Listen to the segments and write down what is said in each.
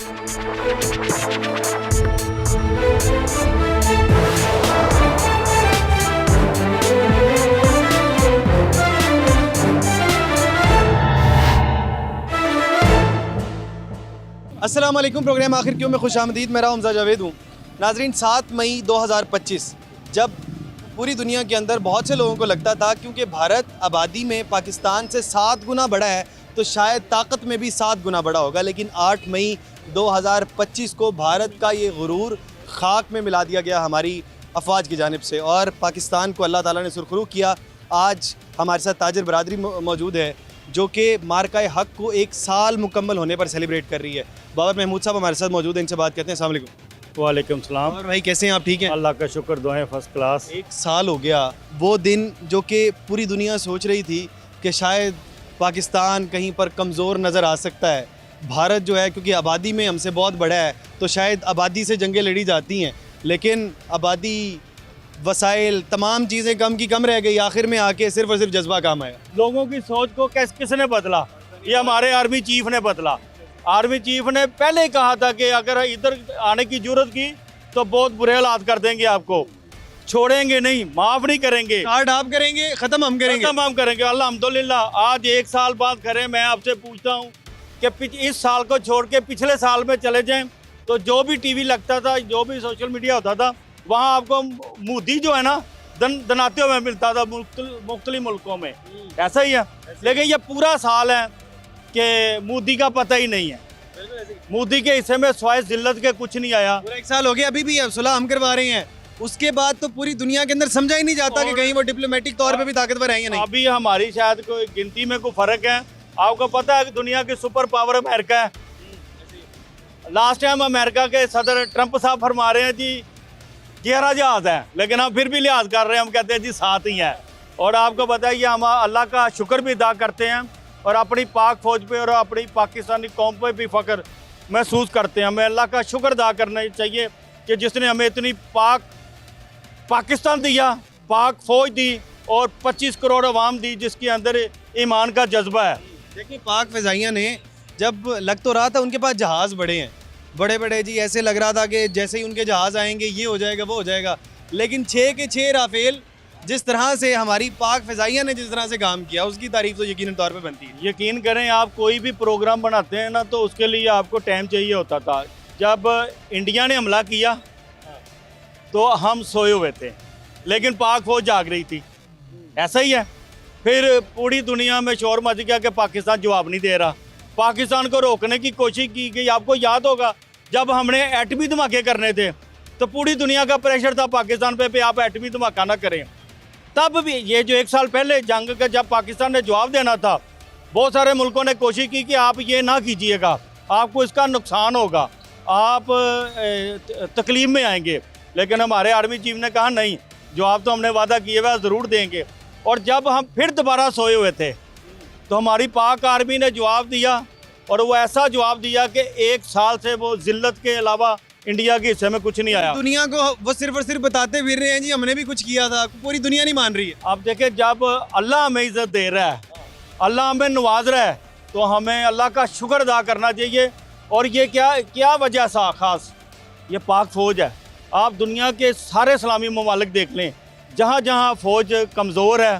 अस्सलाम वालेकुम। प्रोग्राम आखिर क्यों में खुश आमदीद। मेरा हमजा जावेद हूँ। नाजरीन, 7 मई 2025 जब पूरी दुनिया के अंदर बहुत से लोगों को लगता था क्योंकि भारत आबादी में पाकिस्तान से 7 गुना बड़ा है तो शायद ताकत में भी 7 गुना बड़ा होगा, लेकिन 8 मई 2025 को भारत का ये गुरूर खाक में मिला दिया गया हमारी अफवाज की जानिब से और पाकिस्तान को अल्लाह ताला ने सुरखरू किया। आज हमारे साथ ताजर बरादरी मौजूद है जो कि मार्का हक को 1 साल मुकम्मल होने पर सेलिब्रेट कर रही है। बाबर महमूद साहब हमारे साथ मौजूद हैं, इनसे बात करते हैं। अस्सलाम वालेकुम। वालेकुम सलाम। और भाई कैसे हैं आप? ठीक हैं? अल्लाह का शुक्र, दुआएं फर्स्ट क्लास। 1 साल हो गया वो दिन जो कि पूरी दुनिया सोच रही थी कि शायद पाकिस्तान कहीं पर कमज़ोर नज़र आ सकता है। भारत जो है क्योंकि आबादी में हमसे बहुत बड़ा है तो शायद आबादी से जंगें लड़ी जाती हैं, लेकिन आबादी, वसाइल, तमाम चीज़ें कम की कम रह गई। आखिर में आके सिर्फ और सिर्फ जज्बा काम आया। लोगों की सोच को किसने बदला? ये हमारे आर्मी चीफ ने बदला। आर्मी चीफ ने पहले ही कहा था कि अगर इधर आने की जरूरत की तो बहुत बुरे हालात कर देंगे, आपको छोड़ेंगे नहीं, माफ़ नहीं करेंगे। स्टार्ट आप करेंगे, ख़त्म हम करेंगे। ख़त्म हम करेंगे अल्हम्दुलिल्लाह। आज 1 साल बाद खड़े, मैं आपसे पूछता हूँ कि इस साल को छोड़ के पिछले साल में चले जाएं तो जो भी टीवी लगता था, जो भी सोशल मीडिया होता था, वहाँ आपको मोदी जो है ना दनाते हुए मिलता था मुख्तलिफ मुल्कों में। ऐसा ही है, लेकिन ये पूरा साल है कि मोदी का पता ही नहीं है। मोदी के हिस्से में स्वाइस जिल्लत के कुछ नहीं आया। पूरा 1 साल हो गया, अभी भी सुलह हम करवा रहे हैं। उसके बाद तो पूरी दुनिया के अंदर समझा ही नहीं जाता कि कहीं वो डिप्लोमेटिक तौर पे भी ताकतवर है या नहीं। अभी हमारी शायद कोई गिनती में कोई फ़र्क है। आपको पता है कि दुनिया की सुपर पावर अमेरिका है। लास्ट टाइम अमेरिका के सदर ट्रंप साहब फरमा रहे हैं जी 11 जहाज़ है, लेकिन हम फिर भी लिहाज कर रहे हैं, हम कहते हैं जी 7 ही हैं। और आपको पता है हम अल्लाह का शुक्र भी अदा करते हैं और अपनी पाक फ़ौज पे और अपनी पाकिस्तानी कौम पे भी फ़ख्र महसूस करते हैं। हमें अल्लाह का शुक्र अदा करना चाहिए कि जिसने हमें इतनी पाकिस्तान दिया, पाक फ़ौज दी और 25 करोड़ अवाम दी जिसके अंदर ईमान का जज्बा है। देखिए, पाक फ़िज़ाइया ने जब लग तो रहा था उनके पास जहाज़ बड़े हैं, बड़े बड़े जी, ऐसे लग रहा था कि जैसे ही उनके जहाज़ आएंगे ये हो जाएगा वो हो जाएगा, लेकिन 6 के 6 राफेल जिस तरह से हमारी पाक फ़िज़ाइया ने जिस तरह से काम किया उसकी तारीफ़ तो यकीनन तौर पे बनती है। यकीन करें, आप कोई भी प्रोग्राम बनाते हैं ना तो उसके लिए आपको टाइम चाहिए होता था। जब इंडिया ने हमला किया तो हम सोए हुए थे, लेकिन पाक फ़ौज जाग रही थी। ऐसा ही है। फिर पूरी दुनिया में शोर मच गया कि पाकिस्तान जवाब नहीं दे रहा। पाकिस्तान को रोकने की कोशिश की गई। आपको याद होगा जब हमने एटमी धमाके करने थे तो पूरी दुनिया का प्रेशर था पाकिस्तान पे आप एटमी धमाका ना करें। तब भी ये जो 1 साल पहले जंग का जब पाकिस्तान ने जवाब देना था, बहुत सारे मुल्कों ने कोशिश की कि आप ये ना कीजिएगा, आपको इसका नुकसान होगा, आप तकलीफ में आएंगे, लेकिन हमारे आर्मी चीफ ने कहा नहीं, जवाब तो हमने वादा किए हुआ ज़रूर देंगे। और जब हम फिर दोबारा सोए हुए थे तो हमारी पाक आर्मी ने जवाब दिया और वो ऐसा जवाब दिया कि 1 साल से वो जिल्लत के अलावा इंडिया के हिस्से में कुछ नहीं आया। दुनिया को वो सिर्फ और सिर्फ बताते फिर रहे हैं जी हमने भी कुछ किया था, पूरी दुनिया नहीं मान रही है। आप देखें, जब अल्लाह हमें इज़्ज़त दे रहा है, अल्लाह हमें नवाज रहा है, तो हमें अल्लाह का शुक्र अदा करना चाहिए। और ये क्या वजह सा ख़ास ये पाक फ़ौज है। आप दुनिया के सारे इस्लामी ममालिक देख लें, जहाँ जहाँ फ़ौज कमज़ोर है,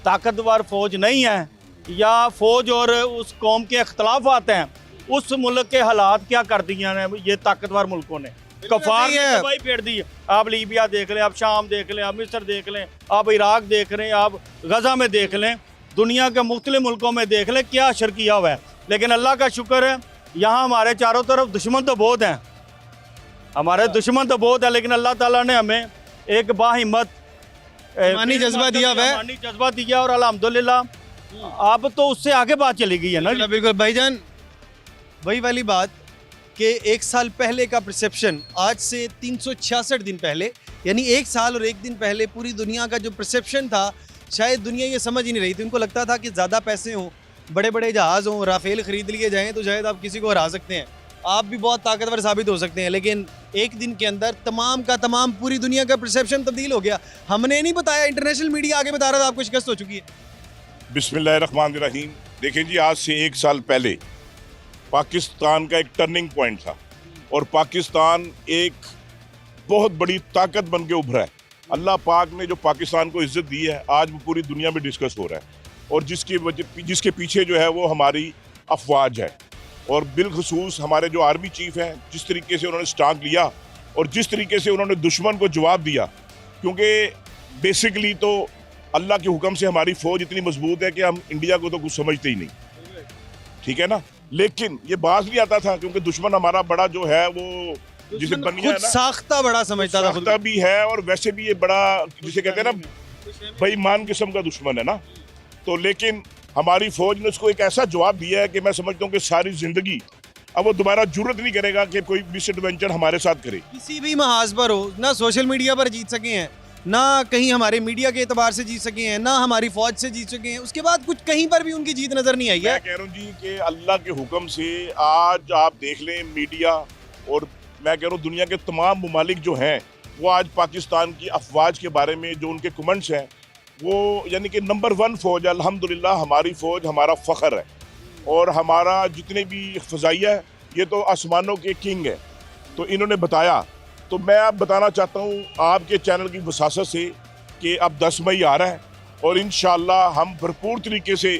ताकतवर फ़ौज नहीं है या फ़ौज और उस कौम के अख्तलाफ़ हैं, उस मुल्क के हालात क्या कर दिए हैं ये ताकतवर मुल्कों ने। कफार ने तबाही फेर दी। आप लीबिया देख लें, आप शाम देख लें, आप मिस्र देख लें, आप इराक देख लें, आप गज़ा में देख लें, दुनिया के मुख्तलिफ मुल्कों में देख लें क्या असर किया हुआ है। लेकिन अल्लाह का शुक्र है यहाँ हमारे चारों तरफ दुश्मन तो बहुत हैं, हमारे दुश्मन तो बहुत है, लेकिन अल्लाह ताला ने हमें एक बाहिम्मत ईमानी जज्बा दिया हुआ है, ईमानी जज्बा दिया और अल्हम्दुलिल्लाह अब तो उससे आगे बात चली गई है ना। बिल्कुल भाईजान, वही वाली बात कि 1 साल पहले का परसेप्शन आज से 366 दिन पहले, यानी 1 साल और 1 दिन पहले पूरी दुनिया का जो परसेप्शन था, शायद दुनिया ये समझ ही नहीं रही थी। उनको लगता था कि ज़्यादा पैसे हों, बड़े बड़े जहाज़ हों, राफेल ख़रीद लिए जाएँ तो शायद आप किसी को हरा सकते हैं, आप भी बहुत ताकतवर साबित हो सकते हैं। लेकिन 1 दिन के अंदर तमाम का तमाम पूरी दुनिया का परसेप्शन तब्दील हो गया। हमने नहीं बताया, इंटरनेशनल मीडिया आगे बता रहा था आपको शिकस्त हो चुकी है। बिस्मिल्लाहिर्रहमानिर्रहीम। देखें जी, आज से 1 साल पहले पाकिस्तान का एक टर्निंग पॉइंट था और पाकिस्तान एक बहुत बड़ी ताकत बन के उभरा है। अल्लाह पाक ने जो पाकिस्तान को इज्जत दी है आज वो पूरी दुनिया में डिस्कस हो रहा है और जिसके पीछे जो है वो हमारी अफवाज है और बिलखसूस हमारे जो आर्मी चीफ हैं, जिस तरीके से उन्होंने स्टांग लिया और जिस तरीके से उन्होंने दुश्मन को जवाब दिया, क्योंकि बेसिकली तो अल्लाह के हुक्म से हमारी फौज इतनी मजबूत है कि हम इंडिया को तो कुछ समझते ही नहीं, ठीक है ना। लेकिन ये बात नहीं आता था क्योंकि दुश्मन हमारा बड़ा जो है वो जिसे बन गया खुद साख्ता बड़ा समझता था, साख्ता भी है और वैसे भी ये बड़ा जिसे कहते हैं ना बेईमान किस्म का दुश्मन है ना। तो लेकिन हमारी फौज ने उसको एक ऐसा जवाब दिया है कि मैं समझता हूँ कि सारी जिंदगी अब वो दोबारा जुर्रत नहीं करेगा कि कोई मिस एडवेंचर हमारे साथ करे। किसी भी महाज पर हो, ना सोशल मीडिया पर जीत सके हैं, ना कहीं हमारे मीडिया के एतबार से जीत सके हैं, ना हमारी फौज से जीत सके हैं, उसके बाद कुछ कहीं पर भी उनकी जीत नजर नहीं आई है। मैं कह रहा हूँ जी कि अल्लाह के हुक्म से आज आप देख लें मीडिया और मैं कह रहा हूँ दुनिया के तमाम ममालिक जो हैं वो आज पाकिस्तान की अफवाज के बारे में जो उनके कमेंट्स हैं वो यानी कि नंबर 1 फौज, अल्हम्दुलिल्लाह हमारी फौज हमारा फ़ख्र है और हमारा जितने भी फ़ज़ाइया है ये तो आसमानों के किंग है। तो इन्होंने बताया, तो मैं अब बताना चाहता हूँ आपके चैनल की वसासत से कि अब 10 मई आ रहा है और इंशाअल्लाह हम भरपूर तरीके से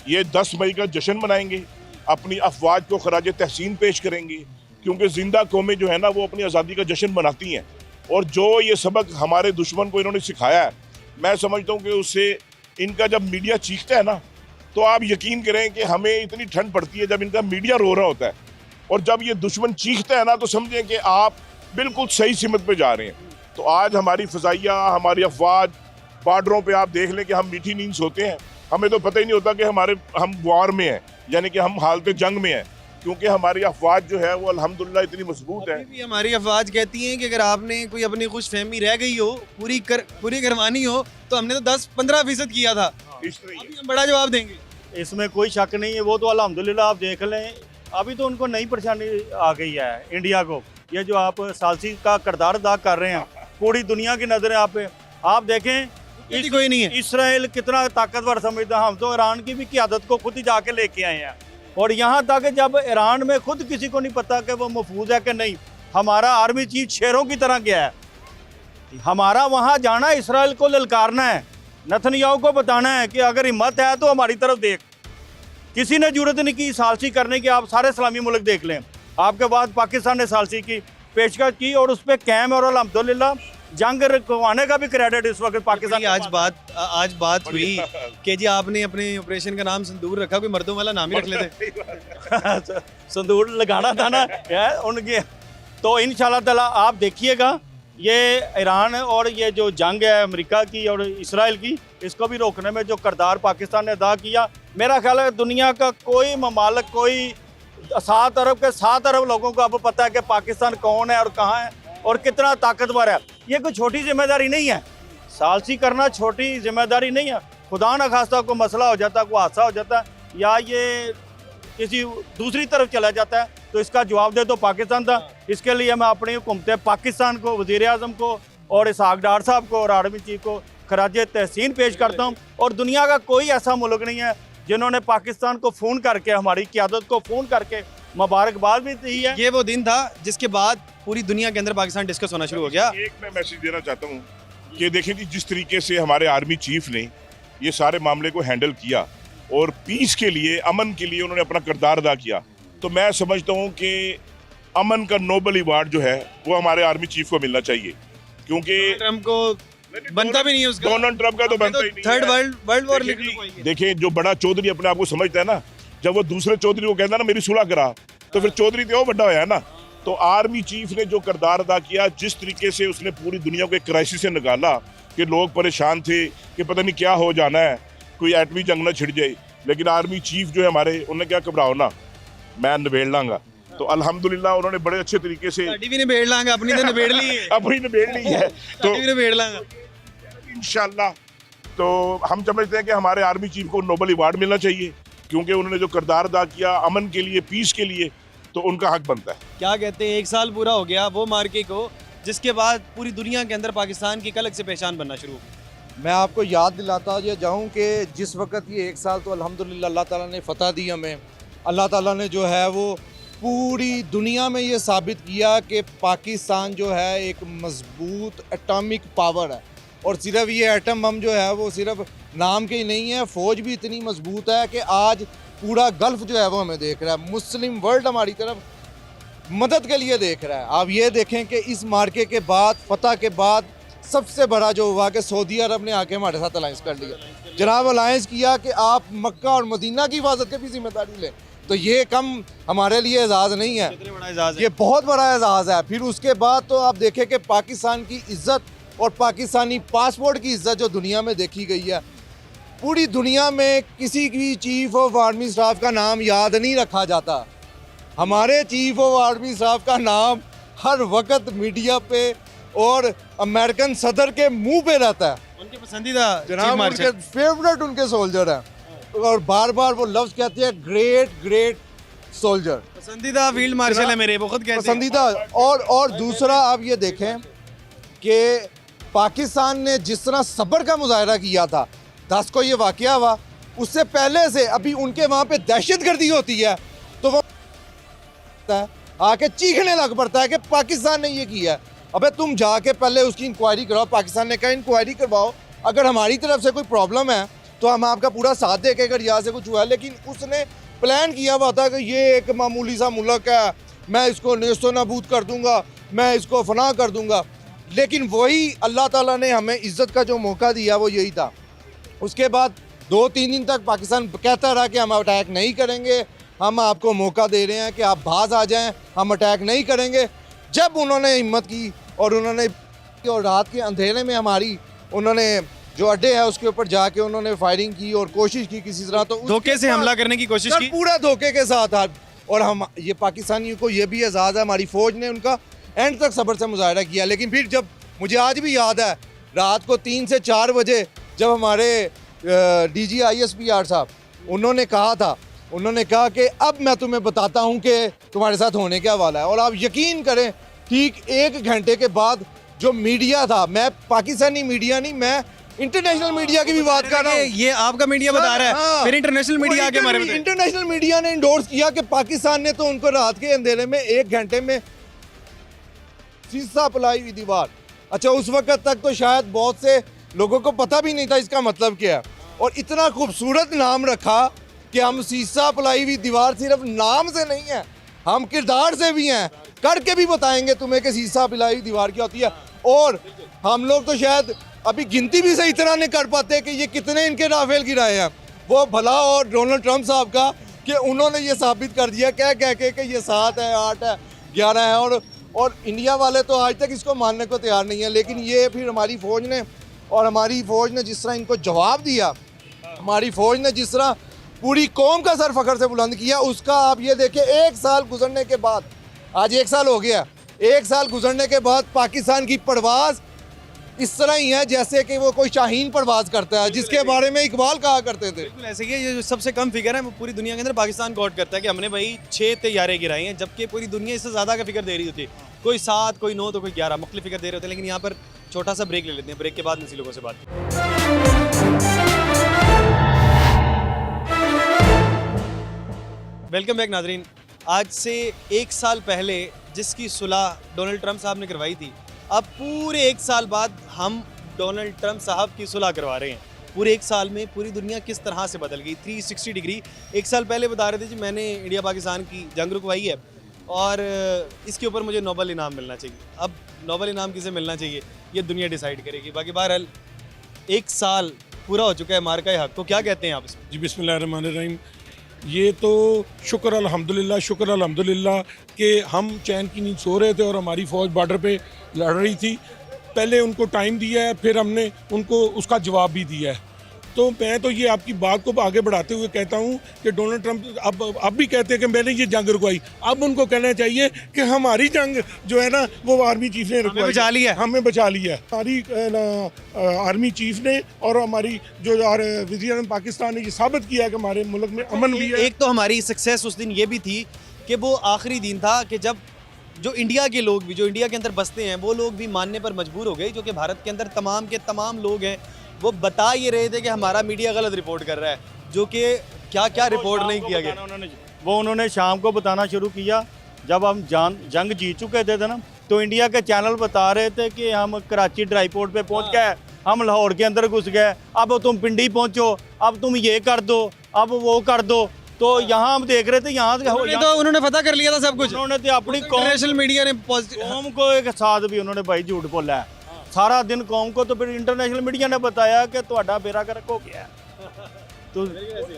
ये 10 मई का जश्न मनाएंगे, अपनी अफवाज को खराज तहसीन पेश करेंगे क्योंकि ज़िंदा कौमें जो है ना वो अपनी आज़ादी का जश्न मनाती हैं और जो ये सबक हमारे दुश्मन को इन्होंने सिखाया है, मैं समझता हूँ कि उससे इनका जब मीडिया चीखता है ना तो आप यकीन करें कि हमें इतनी ठंड पड़ती है जब इनका मीडिया रो रहा होता है और जब ये दुश्मन चीखता है ना तो समझें कि आप बिल्कुल सही सिमत पे जा रहे हैं। तो आज हमारी फ़ज़ाइया, हमारी अफवाज बॉर्डरों पे आप देख लें कि हम मीठी नींद सोते हैं, हमें तो पता ही नहीं होता कि हम वार में हैं, यानी कि हम हालत जंग में हैं, क्योंकि हमारी अफवाज जो है वो अल्हम्दुलिल्लाह इतनी मजबूत है। भी हमारी अफवाज कहती हैं कि अगर आपने कोई अपनी खुश फहमी रह गई हो पूरी करवानी हो तो हमने तो 10-15% किया था, इस तरह ही है। अभी हम बड़ा जवाब देंगे। इसमें कोई शक नहीं है, वो तो अल्हम्दुलिल्लाह आप देख लें अभी तो उनको नई परेशानी आ गई है इंडिया को। ये जो आप सालसी का किरदार अदा कर रहे हैं, पूरी दुनिया की नज़रें आप पे, आप देखें कोई नहीं है। इसराइल कितना ताकतवर समझता है, हम तो ईरान की भी क़यादत को खुद ही जाके लेके आए हैं और यहाँ तक जब ईरान में खुद किसी को नहीं पता कि वो महफूज है कि नहीं, हमारा आर्मी चीफ शेरों की तरह गया है। हमारा वहाँ जाना इसराइल को ललकारना है, नेतन्याहू को बताना है कि अगर हिम्मत है तो हमारी तरफ देख। किसी ने जरूरत नहीं की सालसी करने की, आप सारे इस्लामी मुल्क देख लें, आपके बाद पाकिस्तान ने सालसी की पेशकश की और उस पर कैम और अल्हम्दुलिल्लाह जंग रुकवाने का भी क्रेडिट इस वक्त पाकिस्तान की आज बात हुई कि जी आपने अपने ऑपरेशन का नाम संदूर रखा, कोई मर्दों वाला नाम ही रख लेते। संदूर लगाना था ना यार उनके। तो इंशाल्लाह ताला आप देखिएगा ये ईरान और ये जो जंग है अमेरिका की और इसराइल की, इसको भी रोकने में जो किरदार पाकिस्तान ने अदा किया, मेरा ख्याल है दुनिया का कोई ममालिक, कोई 7 अरब के 7 अरब लोगों को अब पता है कि पाकिस्तान कौन है और कहाँ है और कितना ताकतवर है। ये कोई छोटी जिम्मेदारी नहीं है, सालसी करना छोटी जिम्मेदारी नहीं है। खुदा न खास्ता को मसला हो जाता, कोई हादसा हो जाता है या ये किसी दूसरी तरफ चला जाता है तो इसका जवाब दे तो पाकिस्तान था। इसके लिए मैं अपनी हुकूमत पाकिस्तान को, वज़ीर आज़म को और इसहाक डार साहब को और आर्मी चीफ को खराज तहसीन पेश करता हूँ। और दुनिया का कोई ऐसा मुल्क नहीं है जिन्होंने पाकिस्तान को फ़ोन करके, हमारी क़यादत को फ़ोन करके मुबारकबाद भी दी है। ये वो दिन था जिसके बाद पूरी दुनिया के अंदर पाकिस्तान डिस्कस होना शुरू हो गया। एक मैं मैसेज देना चाहता हूँ कि देखें जी जिस तरीके से हमारे आर्मी चीफ ने ये सारे मामले को हैंडल किया और पीस के लिए, अमन के लिए उन्होंने अपना किरदार अदा किया, तो मैं समझता हूँ कि अमन का नोबल अवार्ड जो है वो हमारे आर्मी चीफ को मिलना चाहिए, क्योंकि ट्रम्प को बनता भी नहीं है उसका। डोनाल्ड ट्रम्प का तो बनता ही नहीं है। थर्ड वर्ल्ड वॉर देखिए जो बड़ा चौधरी अपने आप को समझता है ना, जब वो दूसरे चौधरी को कहता है ना मेरी सुलह करा, तो फिर चौधरी तो वो बड़ा होया है ना। तो आर्मी चीफ ने जो किरदार अदा किया, जिस तरीके से उसने पूरी दुनिया को एक क्राइसिस से निकाला कि लोग परेशान थे कि पता नहीं क्या हो जाना है, कोई एटमी जंग ना छिड़ जाए, लेकिन आर्मी चीफ जो है हमारे, उन्होंने क्या घबराओ ना, मैं निबेड़ लांगा। तो अल्हम्दुलिल्लाह उन्होंने बड़े अच्छे तरीके से भी निबेड़ लांगा, अपनी तो निबेड़ ली है। अपनी निबेड़ ली है तो निबेड़ लांगा इंशाल्लाह। तो हम समझते हैं कि हमारे आर्मी चीफ को नोबल अवार्ड मिलना चाहिए, क्योंकि उन्होंने जो किरदार अदा किया अमन के लिए, पीस के लिए, तो उनका हक बनता है। क्या कहते हैं, 1 साल पूरा हो गया वो मार्के को जिसके बाद पूरी दुनिया के अंदर पाकिस्तान की एक अलग से पहचान बनना शुरू हो गई। मैं आपको याद दिलाता जाऊँ कि जिस वक्त ये 1 साल तो अल्हम्दुलिल्लाह अल्लाह ताला ने फ़तह दी हमें, अल्लाह ताला ने जो है वो पूरी दुनिया में ये साबित किया कि पाकिस्तान जो है एक मजबूत एटॉमिक पावर है। और सिर्फ ये एटम बम जो है वो सिर्फ नाम के ही नहीं है, फ़ौज भी इतनी मजबूत है कि आज पूरा गल्फ जो है वो हमें देख रहा है, मुस्लिम वर्ल्ड हमारी तरफ मदद के लिए देख रहा है। आप ये देखें कि इस मार्के के बाद, फतह के बाद सबसे बड़ा जो हुआ कि सऊदी अरब ने आके हमारे साथ अलायंस कर लिया, जनाब अलायंस किया कि आप मक्का और मदीना की हिफाजत की भी जिम्मेदारी लें। तो ये कम हमारे लिए एजाज़ नहीं है, कितने बड़ा एजाज़ है। ये बहुत बड़ा एजाज़ है। फिर उसके बाद तो आप देखें कि पाकिस्तान की इज़्ज़त और पाकिस्तानी पासपोर्ट की इज़्ज़त जो दुनिया में देखी गई है, पूरी दुनिया में किसी भी चीफ़ ऑफ आर्मी स्टाफ का नाम याद नहीं रखा जाता, हमारे चीफ ऑफ आर्मी स्टाफ का नाम हर वक्त मीडिया पे और अमेरिकन सदर के मुंह पे रहता है। उनके पसंदीदा जनाब चीफ उनके मार्शल। फेवरेट उनके सोल्जर हैं और बार बार वो लफ्ज़ कहते हैं ग्रेट ग्रेट सोल्जर, पसंदीदा फील्ड मार्शल है मेरे, वो खुद कहते हैं। पसंदीदा। और दूसरा आप ये देखें कि पाकिस्तान ने जिस तरह सब्र का मुजाहरा किया था 10 को ये वाकया हुआ, उससे पहले से अभी उनके वहाँ पे दहशतगर्दी होती है तो वो आके चीखने लग पड़ता है कि पाकिस्तान ने ये किया है। अबे तुम जाके पहले उसकी इंक्वायरी कराओ। पाकिस्तान ने कहा इंक्वायरी करवाओ, अगर हमारी तरफ से कोई प्रॉब्लम है तो हम आपका पूरा साथ दें कि अगर यहाँ से कुछ हुआ है। लेकिन उसने प्लान किया हुआ था कि ये एक मामूली सा मुल्क है, मैं इसको नेस्तो नाबूद कर दूंगा, मैं इसको फना कर दूंगा। लेकिन वही अल्लाह ताला ने हमें इज़्ज़त का जो मौका दिया वो यही था। उसके बाद 2-3 दिन तक पाकिस्तान कहता रहा कि हम अटैक नहीं करेंगे, हम आपको मौका दे रहे हैं कि आप बाज आ जाएं, हम अटैक नहीं करेंगे। जब उन्होंने हिम्मत की और उन्होंने और रात के अंधेरे में उन्होंने जो अड्डे है उसके ऊपर जाके उन्होंने फायरिंग की और कोशिश की किसी तरह, तो धोखे से हमला करने की कोशिश की, पूरा धोखे के साथ। और हम ये पाकिस्तानियों को ये भी एजाज़ है, हमारी फ़ौज ने उनका एंड तक सब्र से मुजाहरा किया। लेकिन फिर जब मुझे आज भी याद है रात को 3 से 4 बजे जब हमारे DG ISPR साहब उन्होंने कहा कि अब मैं तुम्हें बताता हूं कि तुम्हारे साथ होने क्या वाला है। और आप यकीन करें ठीक 1 घंटे के बाद जो मीडिया था, मैं पाकिस्तानी मीडिया नहीं, मैं इंटरनेशनल मीडिया की भी बात कर रहा हूँ। ये आपका मीडिया बता रहा है, हाँ। फिर इंटरनेशनल मीडिया आके हमारे बताए। इंटरनेशनल मीडिया ने इंडोर्स किया कि पाकिस्तान ने तो उनको रात के अंधेरे में 1 घंटे में शीशा पिलाई हुई दीवार। अच्छा, उस वक्त तक तो शायद बहुत से लोगों को पता भी नहीं था इसका मतलब क्या है। और इतना खूबसूरत नाम रखा कि हम शीशा पिलाई हुई दीवार सिर्फ नाम से नहीं है, हम किरदार से भी हैं, करके भी बताएंगे तुम्हें कि शीशा पिलाई हुई दीवार क्या होती है। और हम लोग तो शायद अभी गिनती भी सही तरह नहीं कर पाते कि ये कितने इनके राफेल गिराए हैं। वो भला और डोनाल्ड ट्रंप साहब का कि उन्होंने ये साबित कर दिया कह के कि ये 7 है, 8 है, 11 है। और इंडिया वाले तो आज तक इसको मानने को तैयार नहीं है। लेकिन ये फिर हमारी फ़ौज ने जिस तरह इनको जवाब दिया, हमारी फ़ौज ने जिस तरह पूरी कौम का सर फखर से बुलंद किया, उसका आप ये देखें 1 साल गुजरने के बाद, आज 1 साल हो गया, 1 साल गुजरने के बाद पाकिस्तान की परवाज़ इस तरह ही है जैसे कि वो कोई शाहीन परवाज़ करता है, जिसके बारे में इकबाल कहा करते थे। बिल्कुल ऐसे ही है। ये जो सबसे कम फिगर है वो पूरी दुनिया के अंदर पाकिस्तान कोट करता है कि हमने भाई 6 तैयारे गिराई हैं, जबकि पूरी दुनिया इससे ज़्यादा का फिगर दे रही होती है। कोई 7, कोई 9 तो कोई 11 मुख्तलिफ फिगर दे रहे होते हैं। लेकिन यहाँ पर छोटा सा ब्रेक ले लेते हैं, ब्रेक के बाद इसी लोगों से बात करते हैं। वेलकम बैक नाजरीन। आज से 1 साल पहले जिसकी सुलह डोनाल्ड ट्रंप साहब ने करवाई थी, अब पूरे 1 साल बाद हम डोनाल्ड ट्रंप साहब की सुलह करवा रहे हैं। पूरे 1 साल में पूरी दुनिया किस तरह से बदल गई, 360 डिग्री। 1 साल पहले बता रहे थे जी मैंने इंडिया पाकिस्तान की जंग रुकवाई है और इसके ऊपर मुझे नोबल इनाम मिलना चाहिए। अब नोबल इनाम किसे मिलना चाहिए ये दुनिया डिसाइड करेगी। बाकी बहरहाल 1 साल पूरा हो चुका है मार्का हक को, क्या कहते हैं आप इसमें? जी बिस्मिल्लाहिर्रहमानिर्रहीम। ये तो शुक्र अल्हम्दुलिल्लाह कि हम चैन की नींद सो रहे थे और हमारी फ़ौज बॉर्डर पे लड़ रही थी। पहले उनको टाइम दिया है, फिर हमने उनको उसका जवाब भी दिया है। तो मैं तो ये आपकी बात को आगे बढ़ाते हुए कहता हूँ कि डोनाल्ड ट्रंप अब भी कहते हैं कि मैंने ये जंग रुकवाई। अब उनको कहना चाहिए कि हमारी जंग जो है ना वो आर्मी चीफ ने रुकवाई, बचा लिया है। हमें बचा लिया है। हमारी आर्मी चीफ ने और हमारी जो वज़ीर पाकिस्तान ने ये साबित किया है कि हमारे मुल्क में अमन भी है। एक तो हमारी सक्सेस उस दिन ये भी थी कि वो आखिरी दिन था कि जब जो इंडिया के लोग भी, जो इंडिया के अंदर बसते हैं, वो लोग भी मानने पर मजबूर हो गए, जो कि भारत के अंदर तमाम के तमाम लोग हैं, वो बता ये रहे थे कि हमारा मीडिया गलत रिपोर्ट कर रहा है, जो कि क्या रिपोर्ट नहीं किया गया। वो उन्होंने शाम को बताना शुरू किया जब हम जंग जीत चुके थे ना, तो इंडिया के चैनल बता रहे थे कि हम कराची ड्राई पोर्ट पे पहुंच गए, हम लाहौर के अंदर घुस गए, अब तुम पिंडी पहुंचो, अब तुम ये कर दो, अब वो कर दो। तो यहाँ हम देख रहे थे, यहाँ उन्होंने पता कर लिया था सब कुछ। उन्होंने तो अपनी इंटरनेशनल मीडिया ने कौम को एक साथ भी उन्होंने भाई झूठ बोला है सारा दिन कौम को, तो फिर इंटरनेशनल मीडिया ने बताया कि ਤੁਹਾਡਾ बेड़ा गर्क हो गया है। तो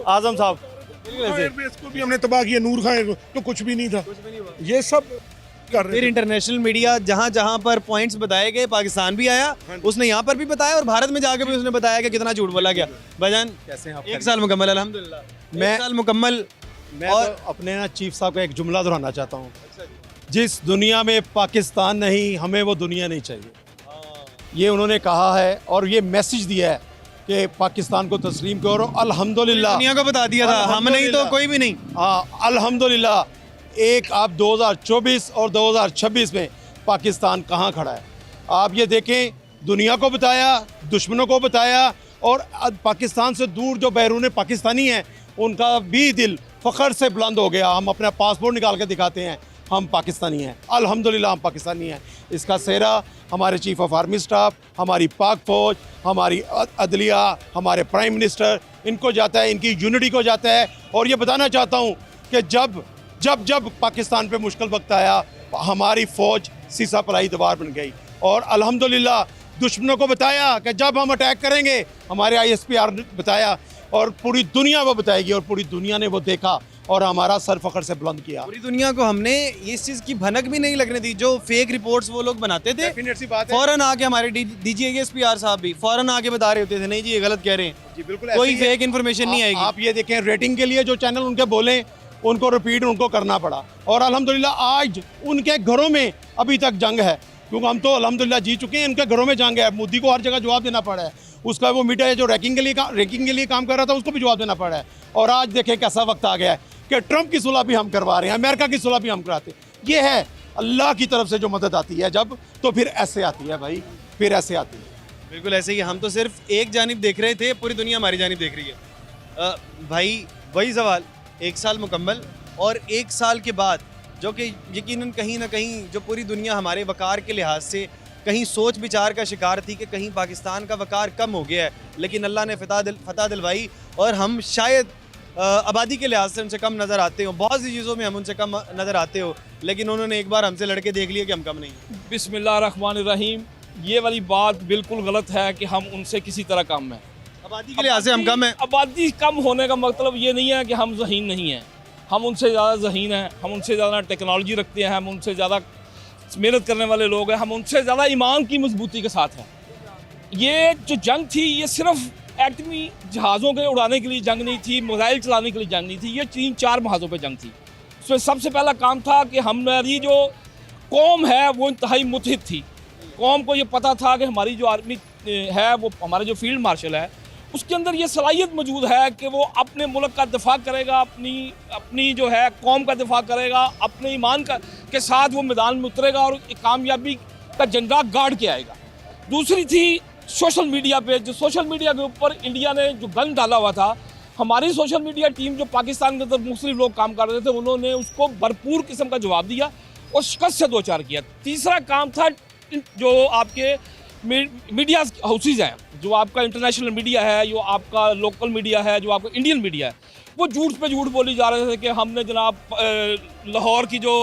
आजम साहब एयरबेस को भी हमने तबाह किया, नूर खान तो कुछ भी नहीं था, ये सब कर रहे फिर थे। इंटरनेशनल मीडिया जहाँ जहाँ पर पॉइंट्स बताए गए, पाकिस्तान भी आया, उसने यहाँ पर भी बताया और भारत में जाकर भी उसने बताया कि कितना झूठ बोला गया। भाईजान कैसे हैं आप? 1 साल मुकम्मल अल्हम्दुलिल्लाह, मैं- 1 साल मुकम्मल। मैं और- तो अपने ना चीफ साहब का एक जुमला दोहराना चाहता हूँ, जिस दुनिया में पाकिस्तान नहीं, हमें वो दुनिया नहीं चाहिए। ये उन्होंने कहा है और ये मैसेज दिया है कि पाकिस्तान को तस्लीम करो। अल्हम्दुलिल्लाह, दुनिया को बता दिया था, हम नहीं तो कोई भी नहीं। हाँ अल्हम्दुलिल्लाह, एक आप 2024 और 2026 में पाकिस्तान कहाँ खड़ा है आप ये देखें। दुनिया को बताया, दुश्मनों को बताया, और अब पाकिस्तान से दूर जो बैरून पाकिस्तानी हैं उनका भी दिल फ़ख्र से बुलंद हो गया। हम अपना पासपोर्ट निकाल के दिखाते हैं, हम पाकिस्तानी हैं, अल्हम्दुलिल्लाह हम पाकिस्तानी हैं। इसका सेहरा हमारे चीफ ऑफ आर्मी स्टाफ, हमारी पाक फ़ौज, हमारी अदलिया, हमारे प्राइम मिनिस्टर, इनको जाता है, इनकी यूनिटी को जाता है। और ये बताना चाहता हूँ कि जब जब जब पाकिस्तान पे मुश्किल वक्त आया, हमारी फ़ौज सीसा पलाई दीवार बन गई। और अल्हम्दुलिल्लाह दुश्मनों को बताया कि जब हम अटैक करेंगे, हमारे ISPR ने बताया और पूरी दुनिया वो बताएगी, और पूरी दुनिया ने वो देखा और हमारा सर फ़ख्र से बुलंद किया। पूरी दुनिया को हमने इस चीज़ की भनक भी नहीं लगने दी। जो फेक रिपोर्ट्स वो लोग बनाते थे, सी बात है। फौरन आके हमारे DGISPR साहब भी फौरन आके बता रहे होते थे, नहीं जी ये गलत कह रहे हैं, जी बिल्कुल, कोई ऐसे ही है। फेक इन्फॉर्मेशन नहीं आएगी। आप ये देखें, रेटिंग के लिए जो चैनल उनके बोले उनको रिपीट उनको करना पड़ा, और अल्हम्दुलिल्लाह आज उनके घरों में अभी तक जंग है, क्योंकि हम तो अल्हम्दुलिल्लाह जीत चुके हैं, उनके घरों में जंग है। मोदी को हर जगह जवाब देना पड़ा है, उसका वो मीडिया जो रैंकिंग के लिए काम कर रहा था उसको भी जवाब देना पड़ा है। और आज देखें कैसा वक्त आ गया है कि ट्रंप की सुलह भी हम करवा रहे हैं, अमेरिका की सुलह भी हम कराते हैं। ये है अल्लाह की तरफ से जो मदद आती है जब, तो फिर ऐसे आती है भाई, फिर ऐसे आती है। बिल्कुल ऐसे ही, हम तो सिर्फ एक जानिब देख रहे थे, पूरी दुनिया हमारी जानिब देख रही है। भाई वही सवाल, 1 साल मुकम्मल और 1 साल के बाद जो कि यकीनन कहीं ना कहीं जो पूरी दुनिया हमारे वक़ार के लिहाज से कहीं सोच विचार का शिकार थी कि कहीं पाकिस्तान का वक़ार कम हो गया है, लेकिन अल्लाह ने फतह दिलवाई और हम शायद आबादी के लिहाज से उनसे कम नज़र आते हो, बहुत सी चीज़ों में हम उनसे कम नज़र आते हो, लेकिन उन्होंने एक बार हमसे लड़के देख लिया कि हम कम नहीं हैं। बिस्मिल्लाहिर्रहमानिर्रहीम। ये वाली बात बिल्कुल गलत है कि हम उनसे किसी तरह कम हैं। आबादी के लिहाज से हम कम हैं। आबादी कम होने का मतलब ये नहीं है कि हम ज़हीन नहीं हैं, हम उनसे ज़्यादा ज़हीन हैं, हम उनसे ज़्यादा टेक्नोलॉजी रखते हैं, हम उनसे ज़्यादा मेहनत करने वाले लोग हैं, हम उनसे ज़्यादा ईमान की मजबूती के साथ हैं। ये जो जंग थी, ये सिर्फ एटमी जहाज़ों के उड़ाने के लिए जंग नहीं थी, मिसाइल चलाने के लिए जंग नहीं थी, ये 3-4 महाजों पे जंग थी। उसमें सबसे पहला काम था कि हमारी जो कौम है वो इंतहाई मुतहिद थी। कौम को ये पता था कि हमारी जो आर्मी है, वो हमारा जो फील्ड मार्शल है, उसके अंदर ये सलाहियत मौजूद है कि वो अपने मुल्क का दिफा करेगा, अपनी जो है कौम का दिफा करेगा, अपने ईमान का के साथ वो मैदान में उतरेगा और एक कामयाबी का झंडा गाड़ के आएगा। दूसरी थी सोशल मीडिया पे, जो सोशल मीडिया के ऊपर इंडिया ने जो गन डाला हुआ था, हमारी सोशल मीडिया टीम जो पाकिस्तान के अंदर मुख्तलिफ लोग काम कर रहे थे, उन्होंने उसको भरपूर किस्म का जवाब दिया और शिकस्त से 2-4 किया। तीसरा काम था जो आपके मीडिया हाउसेज हैं, जो आपका इंटरनेशनल मीडिया है, जो आपका लोकल मीडिया है, जो आपका इंडियन मीडिया है, वो झूठ पे झूठ बोली जा रहे थे कि हमने जनाब लाहौर की जो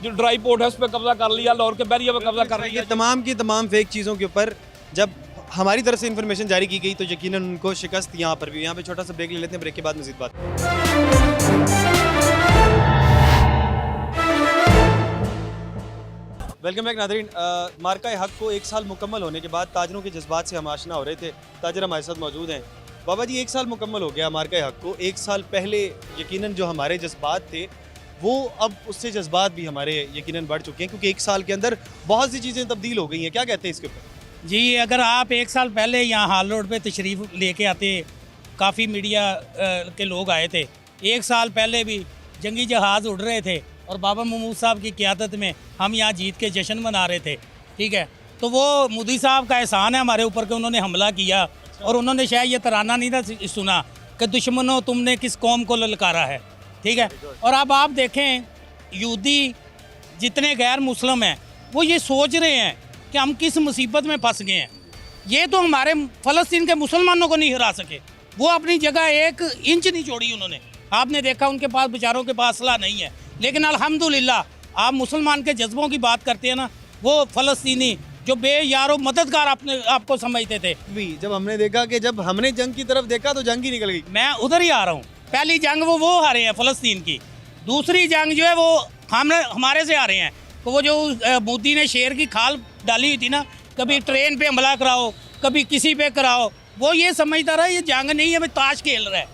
ड्राई पोर्ट है उस पर कब्जा कर लिया, लाहौर के बैरिया पर कब्जा कर लिया। ये तमाम की तमाम फेक चीज़ों के ऊपर जब हमारी तरफ से इन्फॉर्मेशन जारी की गई तो यकीनन उनको शिकस्त यहाँ पर भी। यहाँ पे छोटा सा ब्रेक ले लेते हैं, ब्रेक के बाद मज़ीद बात। वेलकम बैक नाज़रीन। मार्का हक को 1 साल मुकम्मल होने के बाद ताजरों के जज्बात से हम आशना हो रहे थे। ताजर हमारे साथ मौजूद हैं। बाबा जी, 1 साल मुकम्मल हो गया मार्का हक को। 1 साल पहले यकीनन जो हमारे जज्बात थे वो अब उससे जज्बात भी हमारे यकीनन बढ़ चुके हैं, क्योंकि 1 साल के अंदर बहुत सी चीज़ें तब्दील हो गई हैं। क्या कहते हैं इसके ऊपर? जी, अगर आप 1 साल पहले यहाँ हाल रोड पे तशरीफ़ लेके आते, काफ़ी मीडिया के लोग आए थे। 1 साल पहले भी जंगी जहाज़ उड़ रहे थे और बाबा महमूद साहब की क़यादत में हम यहाँ जीत के जश्न मना रहे थे, ठीक है। तो वो मोदी साहब का एहसान है हमारे ऊपर कि उन्होंने हमला किया और उन्होंने शायद ये तराना नहीं था सुना कि दुश्मनों तुमने किस कौम को ललकारा है, ठीक है। और अब आप देखें यहूदी जितने गैर मुस्लिम हैं वो ये सोच रहे हैं कि हम किस मुसीबत में फंस गए हैं। ये तो हमारे फ़लस्तीन के मुसलमानों को नहीं हरा सके, वो अपनी जगह 1 इंच नहीं छोड़ी उन्होंने। आपने देखा उनके पास बेचारों के पास असला नहीं है, लेकिन अल्हम्दुलिल्लाह आप मुसलमान के जज्बों की बात करते हैं ना, वो फ़लस्तीनी जो बेयारो मददगार अपने आपको समझते थे। भी जब हमने देखा कि जब हमने जंग की तरफ देखा तो जंग ही निकल गई। मैं उधर ही आ रहा हूँ। पहली जंग वो हारे हैं फ़लस्तीन की, दूसरी जंग जो है वो हमारे से आ रहे हैं। तो वो जो मोदी ने शेर की खाल डाली हुई थी ना, कभी ट्रेन पे हमला कराओ, कभी किसी पे कराओ, वो ये समझता रहा ये जंग नहीं है, मैं ताश खेल रहा है।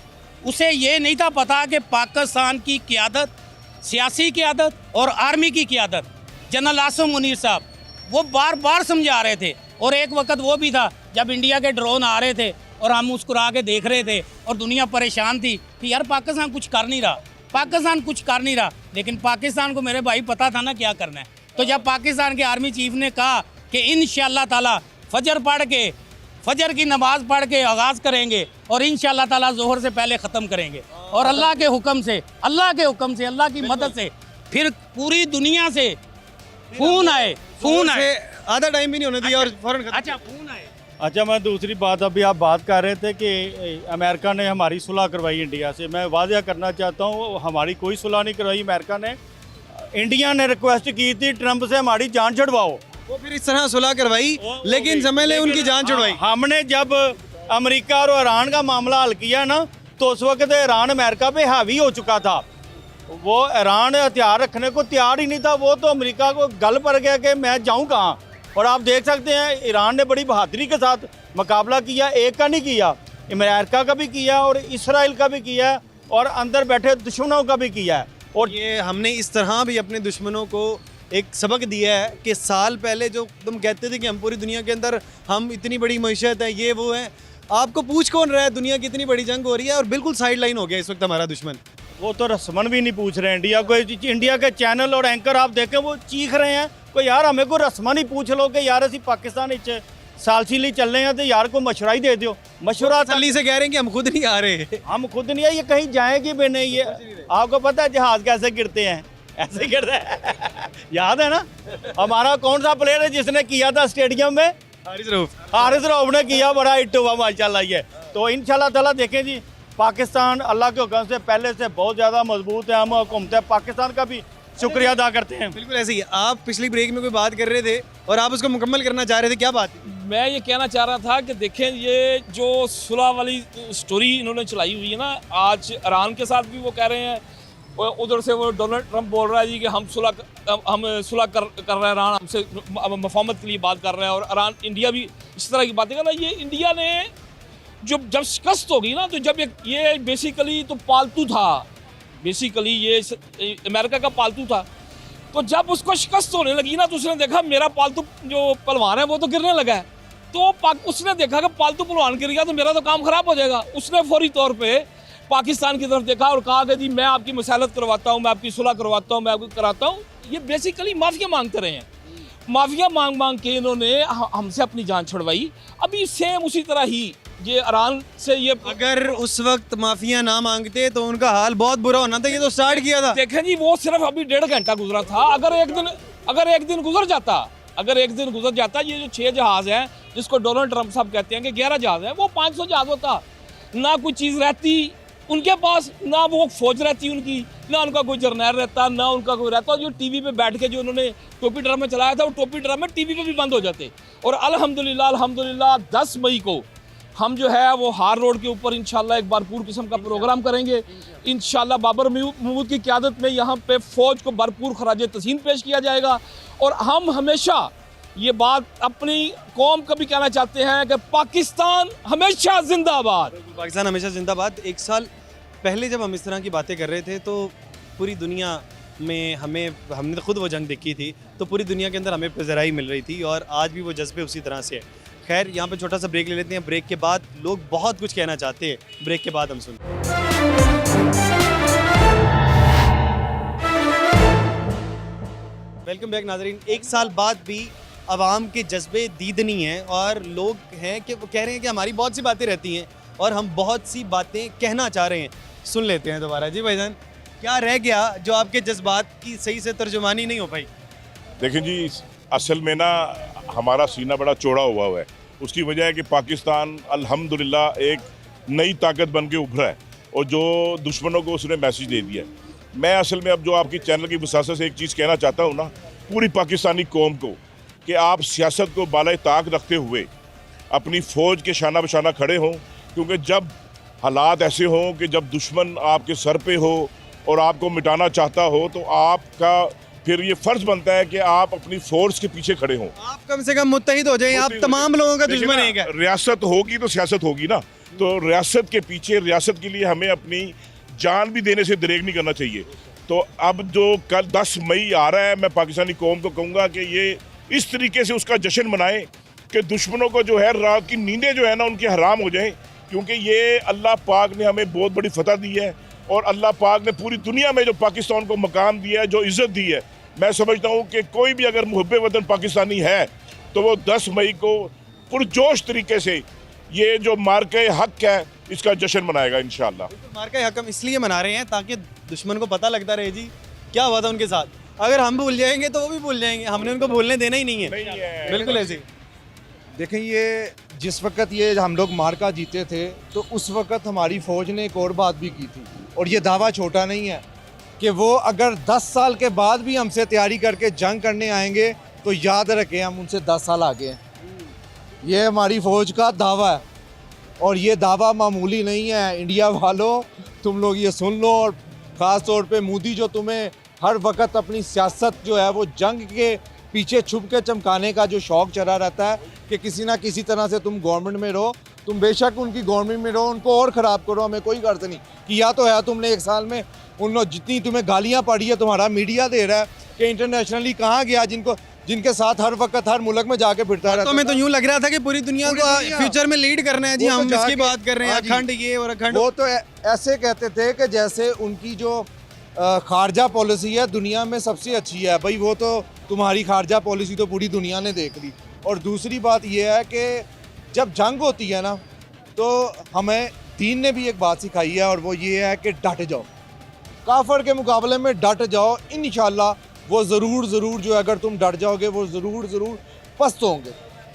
उसे ये नहीं था पता कि पाकिस्तान की क़ियादत, सियासी क़ियादत और आर्मी की क़ियादत, जनरल आसिम मुनीर साहब वो बार बार समझा रहे थे। और एक वक्त वो भी था जब इंडिया के ड्रोन आ रहे थे और हम मुस्कुरा के देख रहे थे और दुनिया परेशान थी कि यार पाकिस्तान कुछ कर नहीं रहा, पाकिस्तान कुछ कर नहीं रहा। लेकिन पाकिस्तान को मेरे भाई पता था ना क्या करना है। तो जब पाकिस्तान के आर्मी चीफ ने कहा कि इंशाअल्लाह ताला फजर पढ़ के, फजर की नमाज़ पढ़ के आगाज़ करेंगे और इंशाअल्लाह ताला ज़ोहर से पहले ख़त्म करेंगे, और अल्लाह के हुक्म से, अल्लाह के हुक्म से, अल्लाह की मदद से फिर पूरी दुनिया से खून आए, खून आए, आधा टाइम भी नहीं होने दिया और फौरन खत्म। अच्छा खून आए। अच्छा, मैं दूसरी बात, अभी आप बात कर रहे थे कि अमेरिका ने हमारी सुलह करवाई इंडिया से। मैं वाज़ह करना चाहता हूँ हमारी कोई सुलह नहीं करवाई अमेरिका ने। इंडिया ने रिक्वेस्ट की थी ट्रंप से हमारी जान छुड़वाओ, वो फिर इस तरह सुलह करवाई, लेकिन समय ले उनकी जान छुड़वाई। हमने जब अमेरिका और ईरान का मामला हल किया ना, तो उस वक्त ईरान अमेरिका पे हावी हो चुका था। वो ईरान हथियार रखने को तैयार ही नहीं था, वो तो अमेरिका को गल पड़ गया कि मैं जाऊं कहाँ। और आप देख सकते हैं ईरान ने बड़ी बहादुरी के साथ मुकाबला किया, एक का नहीं किया, अमेरिका का भी किया और इसराइल का भी किया और अंदर बैठे दुश्मनों का भी किया है। और ये हमने इस तरह भी अपने दुश्मनों को एक सबक दिया है कि साल पहले जो तुम कहते थे कि हम पूरी दुनिया के अंदर हम इतनी बड़ी मैशत है, ये वो है, आपको पूछ कौन रहा है? दुनिया की इतनी बड़ी जंग हो रही है और बिल्कुल साइड लाइन हो गया इस वक्त हमारा दुश्मन। वो तो रस्मन भी नहीं पूछ रहे हैं इंडिया को। इंडिया के चैनल और एंकर आप देखें वो चीख रहे हैं कोई यार हमें को रस्मन ही पूछ लो कि यार असी पाकिस्तान सालसीली चल रहे हैं तो यार को मशवरा ही दे दो। मशवरा तसल्ली से कह रहे हैं कि हम खुद नहीं आ रहे, हम खुद नहीं है, ये कहीं जाएगी भी नहीं। ये आपको पता है जहाज कैसे गिरते हैं? ऐसे गिरते हैं याद है ना? हमारा कौन सा प्लेयर है जिसने किया था स्टेडियम में? हारिस रऊफ ने किया, बड़ा हिट हुआ माशाल्लाह। ये तो इंशाल्लाह ताला देखें जी, पाकिस्तान अल्लाह के हुक्म से पहले से बहुत ज़्यादा मजबूत है। हम हुकूमत पाकिस्तान का भी शुक्रिया अदा करते हैं। बिल्कुल ऐसे ही। आप पिछली ब्रेक में कोई बात कर रहे थे और आप उसको मुकम्मल करना चाह रहे थे, क्या बात? मैं ये कहना चाह रहा था कि देखें ये जो सुलह वाली स्टोरी इन्होंने चलाई हुई है ना, आज ईरान के साथ भी वो कह रहे हैं, उधर से वो डोनाल्ड ट्रंप बोल रहा है जी कि हम सुलह कर रहे हैं, ईरान हमसे मफाहमत के लिए बात कर रहा है, और ईरान इंडिया भी इस तरह की बातें कर रहा है। ये इंडिया ने जब शिकस्त होगी ना, तो जब ये बेसिकली तो पालतू था, बेसिकली ये अमेरिका का पालतू था, तो जब उसको शिकस्त होने लगी ना, तो उसने देखा मेरा पालतू जो पहलवान है वो तो गिरने लगा है, तो उसने देखा कि पालतू पहलवान गिर गया तो मेरा तो काम ख़राब हो जाएगा। उसने फौरी तौर पे पाकिस्तान की तरफ देखा और कहा कि जी मैं आपकी मसालत करवाता हूँ, मैं आपकी सुलह करवाता हूँ, मैं आपको कराता हूँ। ये बेसिकली माफिया मांगते रहे हैं, माफिया मांग के इन्होंने हमसे अपनी जान छुड़वाई। अभी सेम उसी तरह ही ये ईरान से ये, अगर उस वक्त माफिया ना मांगते तो उनका हाल बहुत बुरा होना था। ये तो स्टार्ट किया था। देखें जी, वो सिर्फ अभी 1.5 घंटा गुजरा था। अगर एक दिन गुजर जाता, ये जो 6 जहाज हैं जिसको डोनाल्ड ट्रंप साहब कहते हैं कि 11 जहाज हैं, वो 500 जहाज होता। ना कोई चीज़ रहती उनके पास, ना वो फौज रहती उनकी, ना उनका कोई जर्नैल रहता, ना उनका कोई रहता। जो टीवी पे बैठ के जो उन्होंने टोपी ड्रामा चलाया था, वो टोपी ड्रामा टीवी पे भी बंद हो जाते। और अल्हम्दुलिल्लाह 10 मई को हम जो है वो हार रोड के ऊपर इंशाल्लाह एक भरपूर किस्म का प्रोग्राम करेंगे। इंशाल्लाह बाबर महमूद की क़यादत में यहाँ पे फ़ौज को भरपूर खराज तस्लीम पेश किया जाएगा। और हम हमेशा ये बात अपनी कौम को भी कहना चाहते हैं कि पाकिस्तान हमेशा जिंदाबाद। पाकिस्तान हमेशा जिंदाबाद। 1 साल पहले जब हम इस तरह की बातें कर रहे थे तो पूरी दुनिया में हमने खुद वो जंग देखी थी, तो पूरी दुनिया के अंदर हमें पज़राई मिल रही थी, और आज भी वो जज्बे उसी तरह से है। खैर, यहाँ पे छोटा सा ब्रेक ले लेते हैं। ब्रेक के बाद लोग बहुत कुछ कहना चाहते हैं, ब्रेक के बाद हम सुनते हैं। वेलकम बैक नाज़रीन। 1 साल बाद भी आवाम के जज्बे दीदनी हैं, और लोग हैं कि वो कह रहे हैं कि हमारी बहुत सी बातें रहती हैं और हम बहुत सी बातें कहना चाह रहे हैं। सुन लेते हैं दोबारा। जी भाईजान, क्या रह गया जो आपके जज्बात की सही से तर्जुमानी नहीं हो पाई? देखें जी, असल में ना हमारा सीना बड़ा चौड़ा हुआ है। उसकी वजह है कि पाकिस्तान अल्हम्दुलिल्लाह एक नई ताकत बन के उभरा है और जो दुश्मनों को उसने मैसेज दे दिया है। मैं असल में अब जो आपकी चैनल की वसासत से एक चीज़ कहना चाहता हूँ ना, पूरी पाकिस्तानी कौम को, कि आप सियासत को बाला ताक रखते हुए अपनी फ़ौज के शाना बशाना खड़े हों, क्योंकि जब हालात ऐसे हों कि जब दुश्मन आपके सर पे हो और आपको मिटाना चाहता हो, तो आपका फिर ये फ़र्ज़ बनता है कि आप अपनी फ़ोर्स के पीछे खड़े हों। आप कम से कम मुत्तहिद हो जाएं, आप तमाम लोगों का देखिए दुश्मन ना, एक है। रियासत होगी तो सियासत होगी ना, तो रियासत के पीछे, रियासत के लिए हमें अपनी जान भी देने से दरेग नहीं करना चाहिए। तो अब जो कल 10 मई आ रहा है, मैं पाकिस्तानी कौम को कहूँगा कि ये इस तरीके से उसका जश्न मनाएं कि दुश्मनों को जो है रात की नींदें जो है ना उनकी हराम हो जाएं, क्योंकि ये अल्लाह पाक ने हमें बहुत बड़ी फतह दी है और अल्लाह पाक ने पूरी दुनिया में जो पाकिस्तान को मकाम दिया है, जो इज़्ज़त दी है, मैं समझता हूँ कि कोई भी अगर मुहब्बे वतन पाकिस्तानी है तो वो 10 मई को पुरजोश तरीके से ये जो मार्के हक है इसका जश्न मनाएगा इंशाअल्लाह। मार्का हकम इसलिए मना रहे हैं ताकि दुश्मन को पता लगता रहे जी क्या हुआ था उनके साथ। अगर हम भूल जाएंगे तो वो भी भूल जाएंगे, हमने उनको भूलने देना ही नहीं है। बिल्कुल ऐसे ही। देखें, ये जिस वक्त ये हम लोग मार्का जीते थे तो उस वक्त हमारी फ़ौज ने एक और बात भी की थी, और ये दावा छोटा नहीं है कि वो अगर 10 साल के बाद भी हमसे तैयारी करके जंग करने आएंगे तो याद रखें हम उनसे 10 साल आगे हैं। ये हमारी फ़ौज का दावा है और ये दावा मामूली नहीं है। इंडिया वालों, तुम लोग ये सुन लो, और ख़ास तौर पे मोदी जो तुम्हें हर वक्त अपनी सियासत जो है वो जंग के पीछे छुप के चमकाने का जो शौक़ चढ़ा रहता है कि किसी ना किसी तरह से तुम गवर्नमेंट में रहो, तुम बेशक उनकी गवर्नमेंट में रहो, उनको और ख़राब करो, हमें कोई गर्ज नहीं। किया तो है तुमने 1 साल में। उन लोग जितनी तुम्हें गालियाँ पड़ी है तुम्हारा मीडिया दे रहा है कि इंटरनेशनली कहाँ गया जिनके साथ हर वक्त हर मुल्क में जाके फिरता रहता तो मैं तो यूँ लग रहा था कि पूरी दुनिया को फ्यूचर में लीड करना है जी, वो तो हम इसकी जाके- बात कर रहे हैं, हाँ जी। अखंड ये और अखंड वो तो ऐसे कहते थे कि जैसे उनकी जो खारजा पॉलिसी है दुनिया में सबसे अच्छी है। भाई वो तो तुम्हारी खारजा पॉलिसी तो पूरी दुनिया ने देख ली। और दूसरी बात ये है कि जब जंग होती है ना तो हमें दीन ने भी एक बात सिखाई है, और वो ये है कि डट जाओ, काफर के मुकाबले में डट जाओ। इंशाल्लाह वो ज़रूर जो है, अगर तुम डट जाओगे वो ज़रूर पस्त होंगे।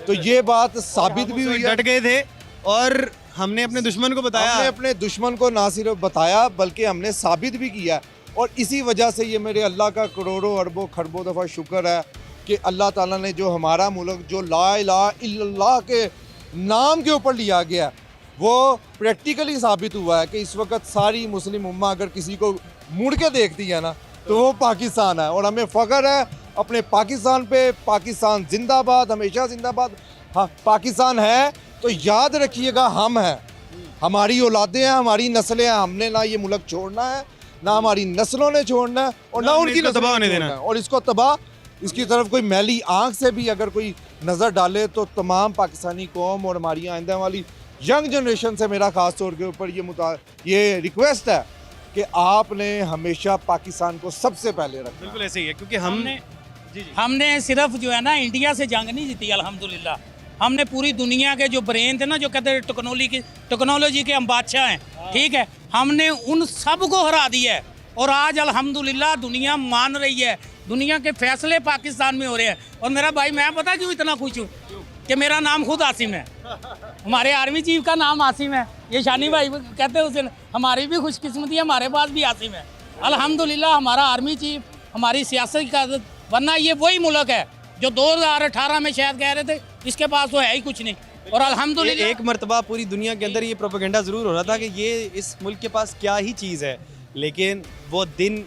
तो ये बात साबित भी हुई है। डट गए थे और हमने अपने दुश्मन को बताया। हमने अपने दुश्मन को ना सिर्फ बताया बल्कि हमने साबित भी किया, और इसी वजह से ये मेरे अल्लाह का करोड़ों अरबों खरबों दफ़ा शुक्र है कि अल्लाह ताला ने जो हमारा मुल्क जो ला इलाहा इल्लल्लाह के नाम के ऊपर लिया गया वो प्रैक्टिकली साबित हुआ है कि इस वक्त सारी मुस्लिम उम्मा अगर किसी को मुड़ के देखती है ना तो वो पाकिस्तान है। और हमें फ़ख्र है अपने पाकिस्तान पे। पाकिस्तान जिंदाबाद, हमेशा जिंदाबाद। हाँ, पाकिस्तान है तो याद रखिएगा हम हैं, हमारी औलादें हैं, हमारी नस्लें हैं। हमने ना ये मुल्क छोड़ना है, ना हमारी नस्लों ने छोड़ना है, और ना उनकी इसको तबाह होने देना है। और इसको तबाह, इसकी तरफ कोई मैली आंख से भी अगर कोई नज़र डाले तो तमाम पाकिस्तानी कौम और हमारी आइंदा वाली यंग जनरेशन से मेरा ख़ास तौर के ऊपर ये रिक्वेस्ट है कि आपने हमेशा पाकिस्तान को सबसे पहले रखना। बिल्कुल ऐसे ही है, क्योंकि हमने सिर्फ जो है ना इंडिया से जंग नहीं जीती अल्हम्दुलिल्लाह, हमने पूरी दुनिया के जो ब्रेन थे ना, जो कहते हैं टेक्नोलॉजी के हम बादशाह हैं, ठीक है, हमने उन सब को हरा दिया है। और आज अल्हम्दुलिल्लाह दुनिया मान रही है, दुनिया के फैसले पाकिस्तान में हो रहे हैं। और मेरा भाई, मैं पता क्यों इतना खुश हूँ कि मेरा नाम खुद आसिम है, हमारे आर्मी चीफ का नाम आसिम है। ये शानी भाई कहते हैं उसे, हमारी भी खुशकिस्मती है, हमारे पास भी आसिम है अल्हम्दुलिल्लाह। हमारा आर्मी चीफ, हमारी सियासत की क़यादत, वरना ये वही मुल्क है जो 2018 में शायद कह रहे थे इसके पास तो है ही कुछ नहीं। और अल्हम्दुलिल्लाह एक मर्तबा पूरी दुनिया के अंदर ये प्रोपेगेंडा ज़रूर हो रहा था कि ये इस मुल्क के पास क्या ही चीज़ है, लेकिन वो दिन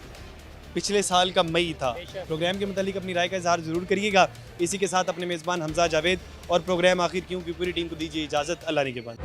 पिछले साल का मई था। प्रोग्राम के मुतालिक अपनी राय का इजहार ज़रूर करिएगा। इसी के साथ अपने मेज़बान हमजा जावेद और प्रोग्राम आखिर क्यों की पूरी टीम को दीजिए इजाज़त। अल्लाह ने के बाद।